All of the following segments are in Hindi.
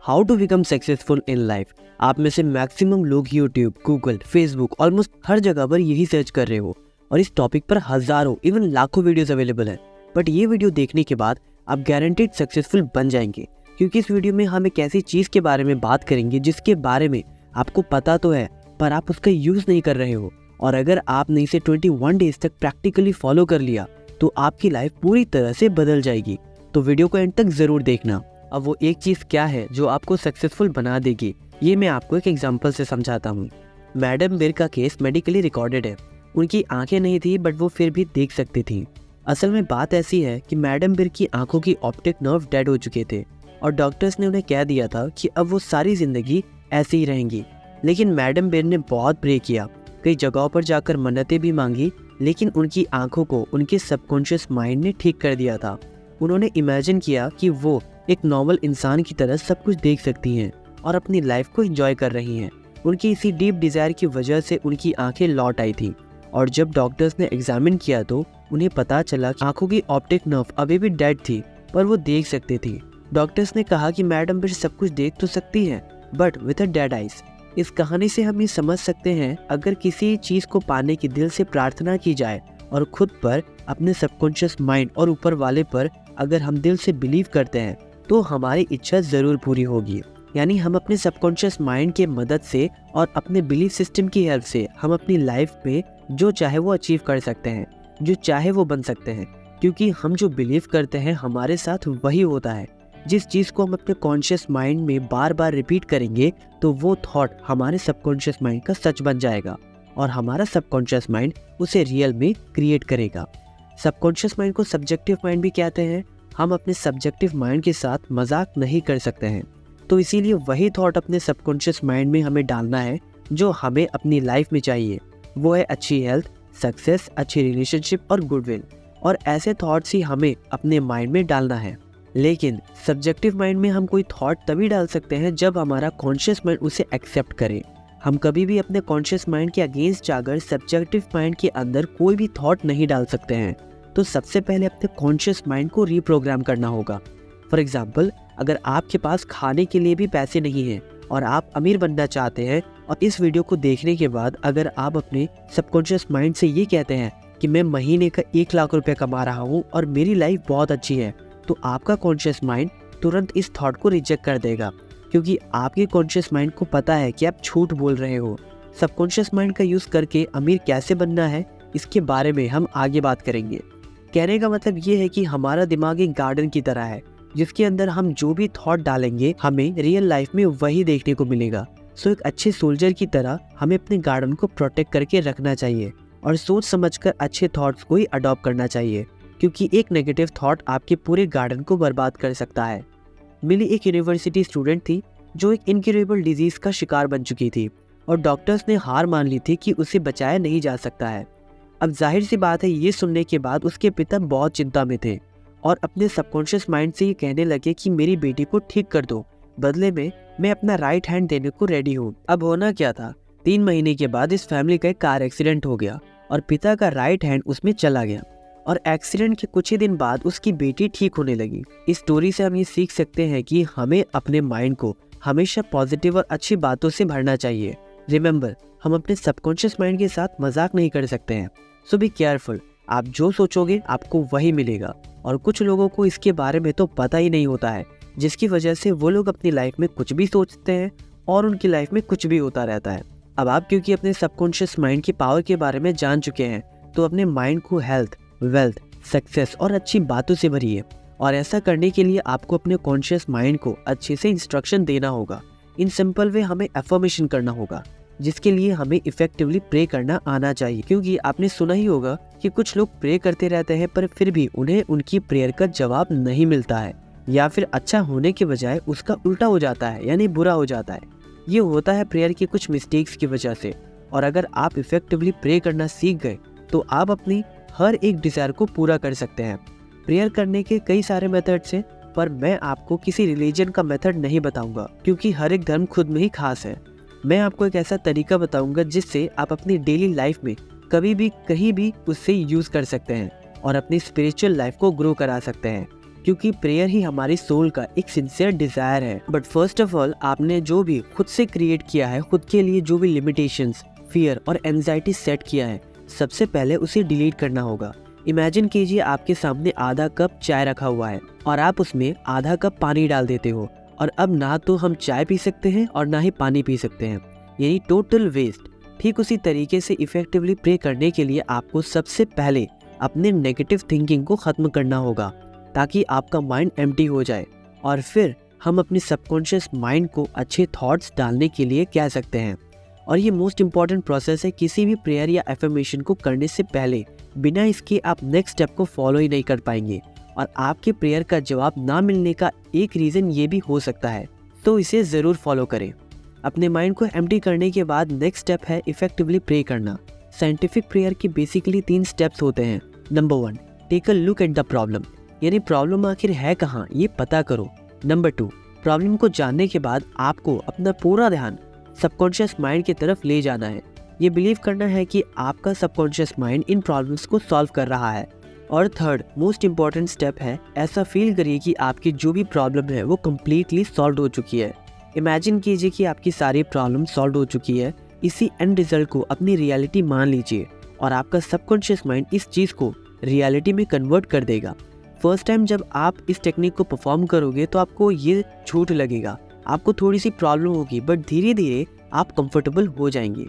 How to become successful in life. आप में से मैक्सिमम लोग यूट्यूब, गूगल, फेसबुक ऑलमोस्ट हर जगह पर यही सर्च कर रहे हो और इस टॉपिक पर हजारों इवन लाखों वीडियोस अवेलेबल हैं। बट ये वीडियो देखने के बाद आप गारंटीड सक्सेसफुल बन जाएंगे, क्योंकि इस वीडियो में हम एक ऐसी चीज़ के बारे में बात करेंगे जिसके बारे में आपको पता तो है पर आप उसका यूज़ नहीं कर रहे हो। और अगर आपने इसे 21 डेज तक प्रैक्टिकली फॉलो कर लिया तो आपकी लाइफ पूरी तरह से बदल जाएगी। तो वीडियो को एंड तक ज़रूर देखना। अब वो एक चीज़ क्या है जो आपको सक्सेसफुल बना देगी, ये मैं आपको एक एग्जांपल से समझाता हूँ। मैडम बिर का केस मेडिकली रिकॉर्डेड है। उनकी आंखें नहीं थी बट वो फिर भी देख सकती थी। असल में बात ऐसी है कि मैडम बिर की आंखों की ऑप्टिक नर्व डेड हो चुके थे और डॉक्टर्स ने उन्हें कह दिया था कि अब वो सारी ज़िंदगी ऐसे ही रहेंगी। लेकिन मैडम बिर ने बहुत प्रे किया, कई जगहों पर जाकर मन्नतें भी मांगी, लेकिन उनकी आंखों को उनके सबकॉन्शियस माइंड ने ठीक कर दिया था। उन्होंने इमेजिन किया कि वो एक नॉर्मल इंसान की तरह सब कुछ देख सकती हैं और अपनी लाइफ को एंजॉय कर रही हैं। उनकी इसी डीप डिज़ायर की वजह से उनकी आंखें लौट आई थी और जब डॉक्टर्स ने एग्जामिन किया तो उन्हें पता चला कि आंखों की ऑप्टिक नर्व अभी भी डेड थी पर वो देख सकती थी। डॉक्टर्स ने कहा कि मैडम बिर सब कुछ देख तो सकती हैं but with a dead eyes. इस कहानी से हम ये समझ सकते हैं, अगर किसी चीज़ को पाने की दिल से प्रार्थना की जाए और खुद पर, अपने सबकॉन्शियस माइंड और ऊपर वाले पर अगर हम दिल से बिलीव करते हैं तो हमारी इच्छा ज़रूर पूरी होगी। यानी हम अपने सबकॉन्शियस माइंड के मदद से और अपने बिलीफ सिस्टम की हेल्प से हम अपनी लाइफ में जो चाहे वो अचीव कर सकते हैं, जो चाहे वो बन सकते हैं। क्योंकि हम जो बिलीव करते हैं हमारे साथ वही होता है। जिस चीज़ को हम अपने कॉन्शियस माइंड में बार बार रिपीट करेंगे तो वो थॉट हमारे सबकॉन्शियस माइंड का सच बन जाएगा और हमारा सबकॉन्शियस माइंड उसे रियल में क्रिएट करेगा। सबकॉन्शियस माइंड को सब्जेक्टिव माइंड भी कहते हैं। हम अपने सब्जेक्टिव माइंड के साथ मजाक नहीं कर सकते हैं, तो इसीलिए वही थॉट अपने सबकॉन्शियस माइंड में हमें डालना है जो हमें अपनी लाइफ में चाहिए। वो है अच्छी हेल्थ, सक्सेस, अच्छी रिलेशनशिप और गुडविल। और ऐसे थॉट्स ही हमें अपने माइंड में डालना है। लेकिन सब्जेक्टिव माइंड में हम कोई थॉट तभी डाल सकते हैं जब हमारा कॉन्शियस माइंड उसे एक्सेप्ट करे। हम कभी भी अपने कॉन्शियस माइंड के अगेंस्ट जाकर सब्जेक्टिव माइंड के अंदर कोई भी थॉट नहीं डाल सकते हैं। तो सबसे पहले अपने कॉन्शियस माइंड को रीप्रोग्राम करना होगा। फॉर एग्जाम्पल, अगर आपके पास खाने के लिए भी पैसे नहीं हैं और आप अमीर बनना चाहते हैं और इस वीडियो को देखने के बाद अगर आप अपने सबकॉन्शियस माइंड से ये कहते हैं कि मैं महीने का 1 लाख रुपए कमा रहा हूँ और मेरी लाइफ बहुत अच्छी है, तो आपका कॉन्शियस माइंड तुरंत इस थॉट को रिजेक्ट कर देगा, क्योंकि आपके कॉन्शियस माइंड को पता है कि आप झूठ बोल रहे हो। सबकॉन्शियस माइंड का यूज़ करके अमीर कैसे बनना है इसके बारे में हम आगे बात करेंगे। कहने का मतलब ये है कि हमारा दिमाग एक गार्डन की तरह है जिसके अंदर हम जो भी थॉट डालेंगे हमें रियल लाइफ में वही देखने को मिलेगा। सो एक अच्छे सोल्जर की तरह हमें अपने गार्डन को प्रोटेक्ट करके रखना चाहिए और सोच समझकर अच्छे थॉट्स को ही अडॉप्ट करना चाहिए, क्योंकि एक नेगेटिव थॉट आपके पूरे गार्डन को बर्बाद कर सकता है। मिली एक यूनिवर्सिटी स्टूडेंट थी जो एक इनक्यूरेबल डिजीज का शिकार बन चुकी थी और डॉक्टर्स ने हार मान ली थी कि उसे बचाया नहीं जा सकता है। अब जाहिर सी बात है, ये सुनने के बाद उसके पिता बहुत चिंता में थे और अपने सबकॉन्शियस माइंड से ये कहने लगे कि मेरी बेटी को ठीक कर दो, बदले में मैं अपना राइट हैंड देने को रेडी हूँ। अब होना क्या था, 3 महीने के बाद इस फैमिली का एक कार एक्सीडेंट हो गया और पिता का राइट हैंड उसमें चला गया और एक्सीडेंट के कुछ ही दिन बाद उसकी बेटी ठीक होने लगी। इस स्टोरी से हम ये सीख सकते हैं कि हमें अपने माइंड को हमेशा पॉजिटिव और अच्छी बातों से भरना चाहिए। रिमेंबर, हम अपने सबकॉन्शियस माइंड के साथ मजाक नहीं कर सकते हैं। सो बी केयरफुल। आप जो सोचोगे आपको वही मिलेगा। और कुछ लोगों को इसके बारे में तो पता ही नहीं होता है, जिसकी वजह से वो लोग अपनी लाइफ में कुछ भी सोचते हैं और उनकी लाइफ में कुछ भी होता रहता है। अब आप क्योंकि अपने सबकॉन्शियस माइंड की पावर के बारे में जान चुके हैं, तो अपने माइंड को हेल्थ, वेल्थ, सक्सेस और अच्छी बातों से भरिए। और ऐसा करने के लिए आपको अपने कॉन्शियस माइंड को अच्छे से इंस्ट्रक्शन देना होगा। इन सिंपल वे हमें एफर्मेशन करना होगा, जिसके लिए हमें इफेक्टिवली प्रे करना आना चाहिए। क्योंकि आपने सुना ही होगा कि कुछ लोग प्रे करते रहते हैं पर फिर भी उन्हें उनकी प्रेयर का जवाब नहीं मिलता है, या फिर अच्छा होने के बजाय उसका उल्टा हो जाता है, यानी बुरा हो जाता है। ये होता है प्रेयर की कुछ मिस्टेक्स की वजह से। और अगर आप इफेक्टिवली प्रे करना सीख गए तो आप अपनी हर एक डिज़ायर को पूरा कर सकते हैं। प्रेयर करने के कई सारे मेथड्स हैं, पर मैं आपको किसी रिलीजन का मेथड नहीं बताऊंगा, क्योंकि हर एक धर्म खुद में ही खास है। मैं आपको एक ऐसा तरीका बताऊंगा जिससे आप अपनी डेली लाइफ में कभी भी कहीं भी उससे यूज़ कर सकते हैं और अपनी स्पिरिचुअल लाइफ को ग्रो करा सकते हैं। क्योंकि प्रेयर ही हमारी सोल का एक सिंसियर डिजायर है। बट फर्स्ट ऑफ ऑल आपने जो भी खुद से क्रिएट किया है, खुद के लिए जो भी लिमिटेशंस, फियर और एंजाइटी सेट किया है, सबसे पहले उसे डिलीट करना होगा। इमेजिन कीजिए आपके सामने आधा कप चाय रखा हुआ है और आप उसमें आधा कप पानी डाल देते हो, और अब ना तो हम चाय पी सकते हैं और ना ही पानी पी सकते हैं, यानी टोटल वेस्ट। ठीक उसी तरीके से इफेक्टिवली प्रे करने के लिए आपको सबसे पहले अपने नेगेटिव थिंकिंग को ख़त्म करना होगा ताकि आपका माइंड एम्प्टी हो जाए, और फिर हम अपने सबकॉन्शियस माइंड को अच्छे थॉट्स डालने के लिए कह सकते हैं। और ये मोस्ट इम्पॉर्टेंट प्रोसेस है किसी भी प्रेयर या एफर्मेशन को करने से पहले। बिना इसके आप नेक्स्ट स्टेप को फॉलो ही नहीं कर पाएंगे, और आपके प्रेयर का जवाब ना मिलने का एक रीज़न ये भी हो सकता है, तो इसे ज़रूर फॉलो करें। अपने माइंड को एम्प्टी करने के बाद नेक्स्ट स्टेप है इफेक्टिवली प्रे करना। साइंटिफिक प्रेयर के बेसिकली 3 स्टेप्स होते हैं। Number 1, take a look at the problem, यानी प्रॉब्लम आखिर है कहाँ ये पता करो। नंबर 2, प्रॉब्लम को जानने के बाद आपको अपना पूरा ध्यान सबकॉन्शियस माइंड की तरफ ले जाना है। ये बिलीव करना है कि आपका सबकॉन्शियस माइंड इन प्रॉब्लम्स को सॉल्व कर रहा है। और थर्ड मोस्ट इम्पॉर्टेंट स्टेप है, ऐसा फील करिए कि आपकी जो भी प्रॉब्लम है वो कम्प्लीटली सॉल्व हो चुकी है। इमेजिन कीजिए कि आपकी सारी प्रॉब्लम सॉल्व हो चुकी है। इसी एंड रिजल्ट को अपनी रियलिटी मान लीजिए और आपका सबकॉन्शियस माइंड इस चीज़ को रियलिटी में कन्वर्ट कर देगा। फर्स्ट टाइम जब आप इस टेक्निक को परफॉर्म करोगे तो आपको ये झूठ लगेगा, आपको थोड़ी सी प्रॉब्लम होगी, बट धीरे धीरे आप कंफर्टेबल हो जाएंगे।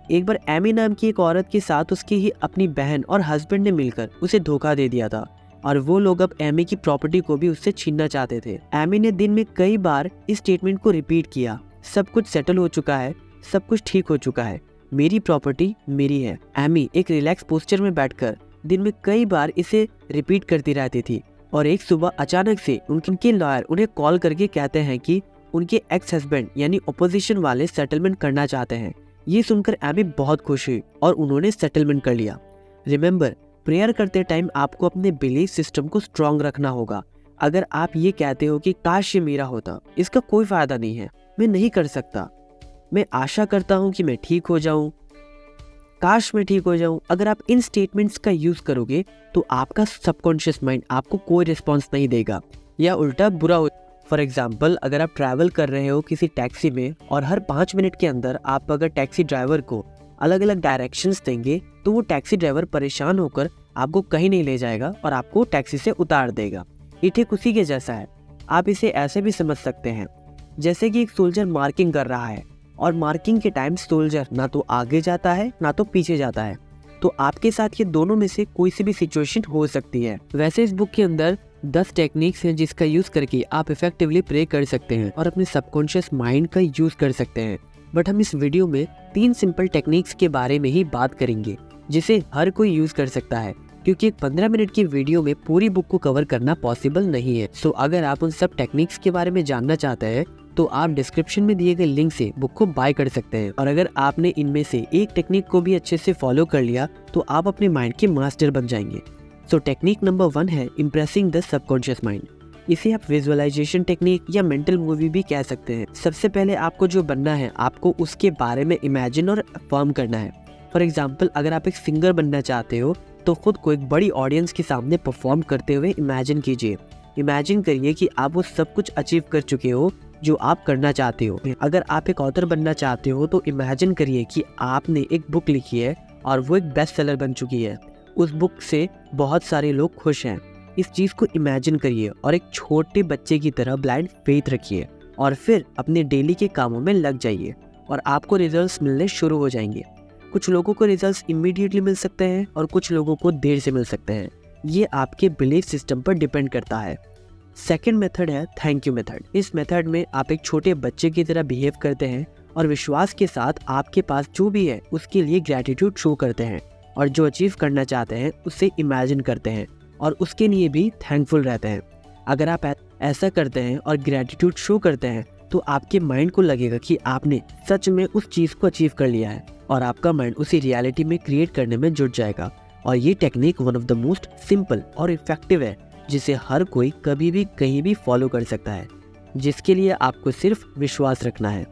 एक बार एमी नाम की एक औरत के साथ उसकी ही अपनी बहन और हस्बैंड ने मिलकर उसे धोखा दे दिया था, और वो लोग अब एमी की प्रॉपर्टी को भी उससे छीनना चाहते थे। एमी ने दिन में कई बार इस स्टेटमेंट को रिपीट किया, सब कुछ सेटल हो चुका है, सब कुछ ठीक हो चुका है, मेरी प्रॉपर्टी मेरी है। एमी एक रिलैक्स पोस्चर में बैठकर दिन में कई बार इसे रिपीट करती रहती थी, और एक सुबह अचानक से उनके लॉयर उन्हें कॉल करके कहते हैं कि उनके एक्स हस्बैंड यानी अपोजिशन वाले सेटलमेंट करना चाहते हैं। ये सुनकर एमी बहुत खुश हुई और उन्होंने सेटलमेंट कर लिया। रिमेंबर, प्रेयर करते टाइम आपको अपने बिलीफ सिस्टम को स्ट्रॉन्ग रखना होगा। अगर आप ये कहते हो कि काश ये मेरा होता, इसका कोई फायदा नहीं है, मैं नहीं कर सकता, मैं आशा करता हूँ कि मैं ठीक हो जाऊँ, काश मैं ठीक हो जाऊँ, अगर आप इन स्टेटमेंट्स का यूज करोगे तो आपका सबकॉन्शियस माइंड आपको कोई रिस्पॉन्स नहीं देगा या उल्टा बुरा हो। फॉर एग्जाम्पल, अगर आप ट्रैवल कर रहे हो किसी टैक्सी में और हर 5 मिनट के अंदर आप अगर टैक्सी ड्राइवर को अलग अलग डायरेक्शंस देंगे तो वो टैक्सी ड्राइवर परेशान होकर आपको कहीं नहीं ले जाएगा और आपको टैक्सी से उतार देगा। ये ठीक उसी के जैसा है। आप इसे ऐसे भी समझ सकते हैं जैसे कि एक सोल्जर मार्किंग कर रहा है और मार्किंग के टाइम सोल्जर ना तो आगे जाता है ना तो पीछे जाता है, तो आपके साथ ये दोनों में से कोई सी भी सिचुएशन हो सकती है। वैसे इस बुक के अंदर 10 टेक्निक्स हैं जिसका यूज करके आप इफेक्टिवली प्रे कर सकते हैं और अपने सबकॉन्शियस माइंड का यूज कर सकते हैं। बट हम इस वीडियो में 3 सिंपल टेक्निक्स के बारे में ही बात करेंगे जिसे हर कोई यूज कर सकता है, क्योंकि एक 15 मिनट की वीडियो में पूरी बुक को कवर करना पॉसिबल नहीं है। सो अगर आप उन सब टेक्निक्स के बारे में जानना चाहते हैं तो आप डिस्क्रिप्शन में दिए गए लिंक से बुक को बाय कर सकते हैं। और अगर आपने इनमें से एक टेक्निक को भी अच्छे से फॉलो कर लिया तो आप अपने माइंड के मास्टर बन जाएंगे। सो टेक्निक नंबर 1 है इम्प्रेसिंग द सबकॉन्शियस माइंड। इसे आप विजुअलाइजेशन टेक्निक या मेंटल मूवी भी कह सकते हैं। सबसे पहले आपको जो बनना है, आपको उसके बारे में इमेजिन और अफर्म करना है। फॉर एग्जाम्पल, अगर आप एक सिंगर बनना चाहते हो तो खुद को एक बड़ी ऑडियंस के सामने परफॉर्म करते हुए इमेजिन कीजिए। इमेजिन करिए कि आप वो सब कुछ अचीव कर चुके हो जो आप करना चाहते हो। अगर आप एक ऑथर बनना चाहते हो तो इमेजिन करिए कि आपने एक बुक लिखी है और वो एक बेस्ट सेलर बन चुकी है। उस बुक से बहुत सारे लोग खुश हैं। इस चीज़ को इमेजिन करिए और एक छोटे बच्चे की तरह ब्लाइंड फेथ रखिए और फिर अपने डेली के कामों में लग जाइए और आपको रिजल्ट्स मिलने शुरू हो जाएंगे। कुछ लोगों को रिजल्ट्स इमीडिएटली मिल सकते हैं और कुछ लोगों को देर से मिल सकते हैं। ये आपके बिलीफ सिस्टम पर डिपेंड करता है। सेकेंड मेथड है थैंक यू मेथड। इस मेथड में आप एक छोटे बच्चे की तरह बिहेव करते हैं और विश्वास के साथ आपके पास जो भी है उसके लिए ग्रैटिट्यूड शो करते हैं और जो अचीव करना चाहते हैं उसे इमेजिन करते हैं और उसके लिए भी थैंकफुल रहते हैं। अगर आप ऐसा करते हैं और ग्रैटिट्यूड शो करते हैं तो आपके माइंड को लगेगा कि आपने सच में उस चीज़ को अचीव कर लिया है और आपका माइंड उसी रियलिटी में क्रिएट करने में जुट जाएगा। और ये technique one of the most simple और इफेक्टिव है जिसे हर कोई कभी भी कहीं भी फॉलो कर सकता है, जिसके लिए आपको सिर्फ विश्वास रखना है।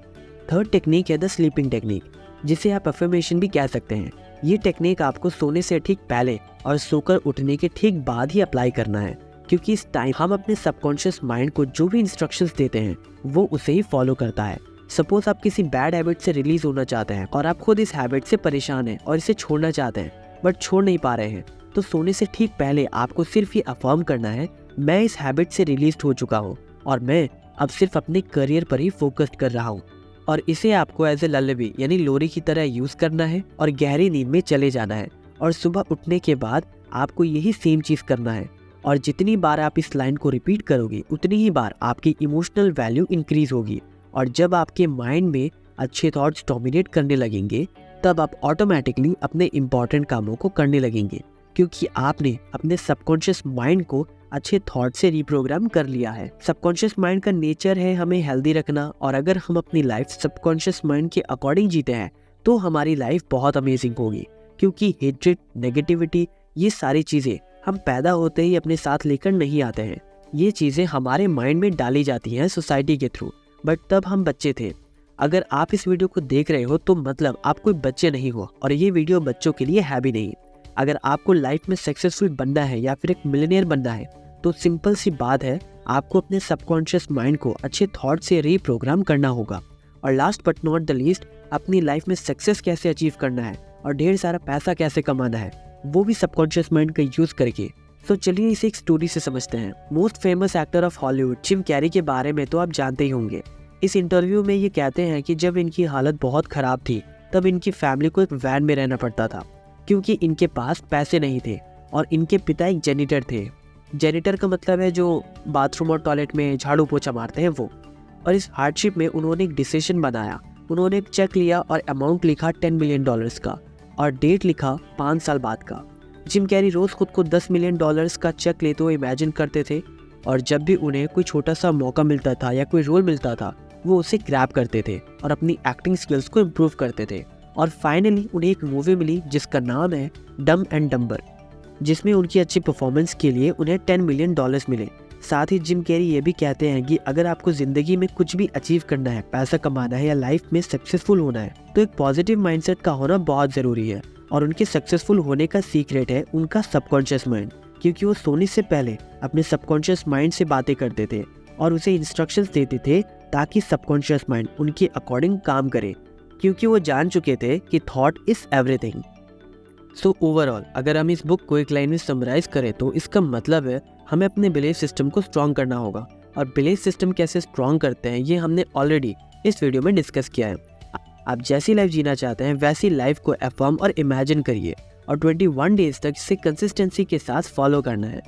थर्ड टेक्निक है द स्लीपिंग टेक्निक, जिसे आप अफर्मेशन भी कह सकते हैं। ये टेक्निक आपको सोने से ठीक पहले और सोकर उठने के ठीक बाद ही अप्लाई करना है। क्योंकि इस टाइम हम अपने सबकॉन्शियस माइंड को जो भी इंस्ट्रक्शंस देते हैं वो उसे ही फॉलो करता है। सपोज आप किसी बैड हैबिट से रिलीज होना चाहते हैं और आप खुद इस हैबिट से परेशान हैं और इसे छोड़ना चाहते हैं बट छोड़ नहीं पा रहे हैं, तो सोने से ठीक पहले आपको सिर्फ ये अफर्म करना है, मैं इस हैबिट से रिलीज हो चुका हूँ और मैं अब सिर्फ अपने करियर पर ही फोकस कर रहा हूँ। और इसे आपको एज ए लल्लबी यानी लोरी की तरह यूज करना है और गहरी नींद में चले जाना है और सुबह उठने के बाद आपको यही सेम चीज करना है। और जितनी बार आप इस लाइन को रिपीट करोगे उतनी ही बार आपकी इमोशनल वैल्यू इंक्रीज होगी। और जब आपके माइंड में अच्छे थॉट्स डोमिनेट करने लगेंगे तब आप ऑटोमेटिकली अपने इम्पॉर्टेंट कामों को करने लगेंगे, क्योंकि आपने अपने सबकॉन्शियस माइंड को अच्छे थॉट से रिप्रोग्राम कर लिया है। सबकॉन्शियस माइंड का नेचर है हमें हेल्दी रखना, और अगर हम अपनी लाइफ सबकॉन्शियस माइंड के अकॉर्डिंग जीते हैं तो हमारी लाइफ बहुत अमेजिंग होगी। क्योंकि हेट्रेड, नेगेटिविटी, ये सारी चीज़ें हम पैदा होते ही अपने साथ लेकर नहीं आते हैं। ये चीज़ें हमारे माइंड में डाली जाती हैं सोसाइटी के थ्रू, बट तब हम बच्चे थे। अगर आप इस वीडियो को देख रहे हो तो मतलब आप कोई बच्चे नहीं हो, और ये वीडियो बच्चों के लिए है भी नहीं। अगर आपको लाइफ में सक्सेसफुल बनना है या फिर एक मिलियनेयर बनना है तो सिंपल सी बात है, आपको अपने सबकॉन्शियस माइंड को अच्छे थॉट से रीप्रोग्राम करना होगा। और last but not the least, अपनी लाइफ में सक्सेस कैसे अचीव करना है और ढेर सारा पैसा कैसे कमाना है वो भी सबकॉन्शियस माइंड का यूज करके। तो चलिए इसे एक स्टोरी से समझते हैं। Most famous actor of Hollywood Jim Carrey के बारे में तो आप जानते ही होंगे। इस इंटरव्यू में ये कहते हैं कि जब इनकी हालत बहुत खराब थी तब इनकी फैमिली को एक वैन में रहना पड़ता था, क्योंकि इनके पास पैसे नहीं थे और इनके पिता एक जेनिटर थे। जेनिटर का मतलब है जो बाथरूम और टॉयलेट में झाड़ू पोछा मारते हैं वो। और इस हार्डशिप में उन्होंने एक डिसीजन बनाया। उन्होंने एक चेक लिया और अमाउंट लिखा $10 मिलियन का और डेट लिखा 5 साल बाद का। जिम कैरी रोज खुद को $10 मिलियन का चेक लेते हुए इमेजिन करते थे, और जब भी उन्हें कोई छोटा सा मौका मिलता था या कोई रोल मिलता था वो उसे ग्रैब करते थे और अपनी एक्टिंग स्किल्स को इम्प्रूव करते थे। और फाइनली उन्हें एक मूवी मिली जिसका नाम है डम एंड डम्बर, जिसमें उनकी अच्छी परफॉर्मेंस के लिए उन्हें $10 मिलियन मिले। साथ ही जिम कैरी ये भी कहते हैं कि अगर आपको जिंदगी में कुछ भी अचीव करना है, पैसा कमाना है या लाइफ में सक्सेसफुल होना है तो एक पॉजिटिव माइंडसेट का होना बहुत जरूरी है। और उनके सक्सेसफुल होने का सीक्रेट है उनका सबकॉन्शियस माइंड, क्योंकि वो सोने से पहले अपने सबकॉन्शियस माइंड से बातें करते थे और उसे इंस्ट्रक्शंस देते थे ताकि सबकॉन्शियस माइंड उनके अकॉर्डिंग काम करे, क्योंकि वो जान चुके थे कि thought is everything. So overall अगर हम इस बुक को एक लाइन में समराइज करें तो इसका मतलब है हमें अपने बिलीफ सिस्टम को स्ट्रॉन्ग करना होगा। और बिलीफ सिस्टम कैसे स्ट्रॉन्ग करते हैं ये हमने ऑलरेडी इस वीडियो में डिस्कस किया है। आप जैसी लाइफ जीना चाहते हैं वैसी लाइफ को अफर्म और इमेजिन करिए और 21 डेज तक इसे कंसिस्टेंसी के साथ फॉलो करना है।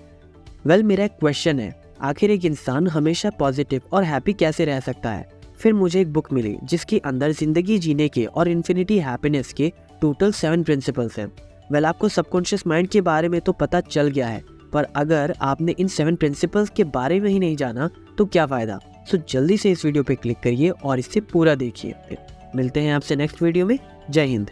वेल, मेरा एक क्वेश्चन है, आखिर एक इंसान हमेशा पॉजिटिव और हैप्पी कैसे रह सकता है? फिर मुझे एक बुक मिली जिसके अंदर जिंदगी जीने के और इन्फिनिटी हैप्पीनेस के टोटल 7 प्रिंसिपल्स हैं। वेल, आपको सबकॉन्शियस माइंड के बारे में तो पता चल गया है, पर अगर आपने इन 7 प्रिंसिपल्स के बारे में ही नहीं जाना तो क्या फ़ायदा। सो जल्दी से इस वीडियो पे क्लिक करिए और इसे पूरा देखिए। मिलते हैं आपसे नेक्स्ट वीडियो में। जय हिंद।